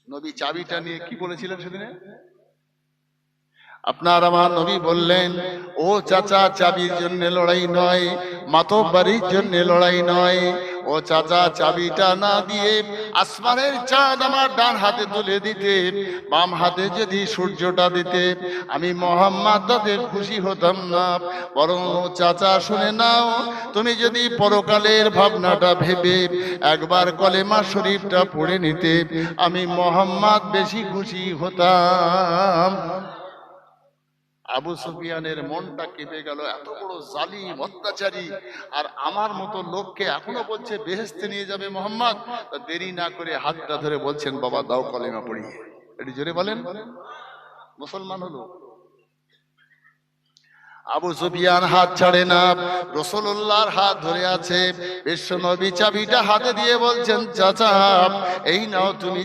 নবী চাবিটা নিয়ে কি বলেছিলেন সেদিনে? আপনার আমার নবী বললেন, ও চাচা, চাবির জন্য লড়াই নয়, মাতব্বরির জন্য লড়াই নয়। ও চাচা, চাবিটা না দিয়ে আসমানের চাঁদ আমার ডান হাতে তুলে দিতে, বাম হাতে যদি সূর্যটা দিতে, আমি মুহাম্মদ তাতে খুশি হতাম না। বরং চাচা শুনে নাও, তুমি যদি পরকালের ভাবনাটা ভেবে একবার কলেমা শরীফটা পড়ে নিতে, আমি মুহাম্মদ বেশি খুশি হতাম। আবু সুফিয়ানের মনটা কেঁপে গেল, এত বড় জালিম অত্যাচারী, আর আমার মতো লোককে এখনো বলছে বেহেশতে নিয়ে যাবে মুহাম্মদ। দেরি না করে হাতটা ধরে বলছেন, বাবা দাও কলেমা পড়ি। একটু জোরে বলেন। মুসলমান হলো। আবু সুফিয়ান হাত ছাড়ে না, রাসূলুল্লাহর হাত ধরে আছে। বিশ্বনবী চাবিটা হাতে দিয়ে বলছেন, চাচা এই নাও তুমি